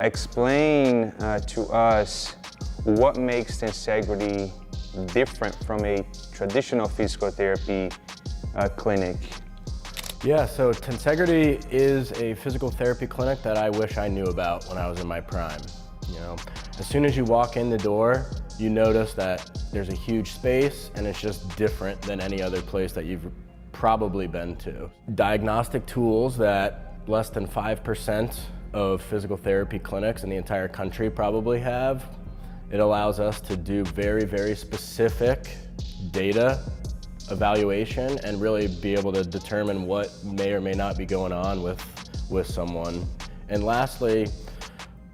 Explain to us what makes Tensegrity different from a traditional physical therapy clinic. Yeah, so Tensegrity is a physical therapy clinic that I wish I knew about when I was in my prime. You know, as soon as you walk in the door, you notice that there's a huge space and it's just different than any other place that you've probably been to. Diagnostic tools that less than 5% of physical therapy clinics in the entire country probably have. It allows us to do very, very specific data evaluation and really be able to determine what may or may not be going on with someone. And lastly,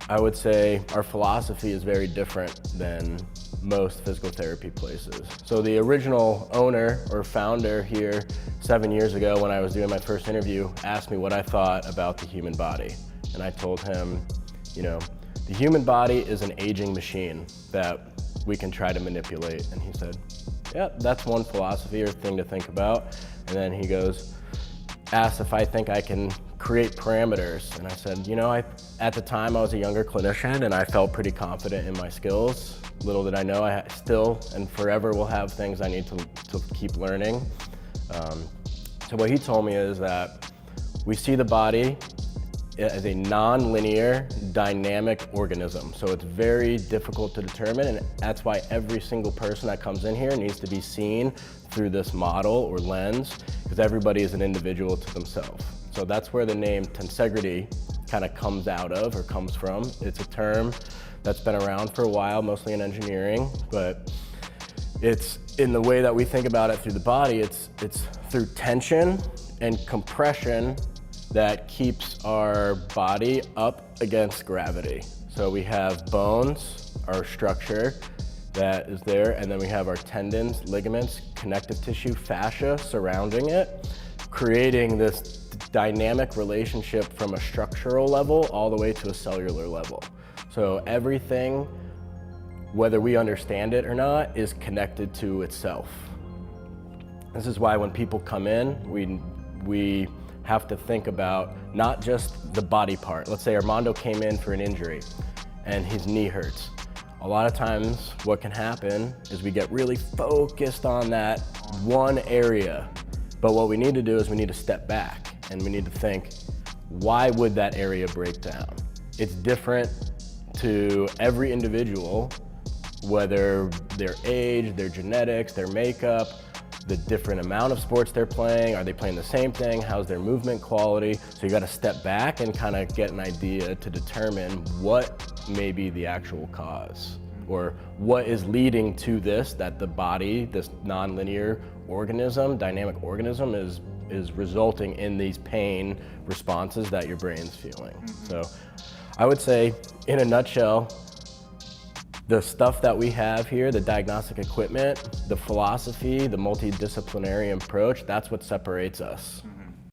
I would say our philosophy is very different than most physical therapy places. So the original owner or founder here 7 years ago when I was doing my first interview asked me what I thought about the human body. And I told him, you know, the human body is an aging machine that we can try to manipulate. And he said, yeah, that's one philosophy or thing to think about. And then he asked if I think I can create parameters. And I said, you know, at the time I was a younger clinician and I felt pretty confident in my skills. Little did I know I still and forever will have things I need to keep learning. So what he told me is that we see the body as a non-linear, dynamic organism. So it's very difficult to determine, and that's why every single person that comes in here needs to be seen through this model or lens, because everybody is an individual to themselves. So that's where the name Tensegrity kind of comes out of or comes from. It's a term that's been around for a while, mostly in engineering, but it's in the way that we think about it through the body, it's through tension and compression that keeps our body up against gravity. So we have bones, our structure that is there, and then we have our tendons, ligaments, connective tissue, fascia surrounding it, creating this dynamic relationship from a structural level all the way to a cellular level. So everything, whether we understand it or not, is connected to itself. This is why when people come in, we have to think about not just the body part. Let's say Armando came in for an injury and his knee hurts. A lot of times what can happen is we get really focused on that one area. But what we need to do is we need to step back and we need to think, why would that area break down? It's different to every individual, whether their age, their genetics, their makeup, the different amount of sports they're playing, are they playing the same thing, how's their movement quality? So you gotta step back and kind of get an idea to determine what may be the actual cause, or what is leading to this, that the body, this non-linear organism, dynamic organism is resulting in these pain responses that your brain's feeling. So I would say, in a nutshell, the stuff that we have here, the diagnostic equipment, the philosophy, the multidisciplinary approach, that's what separates us.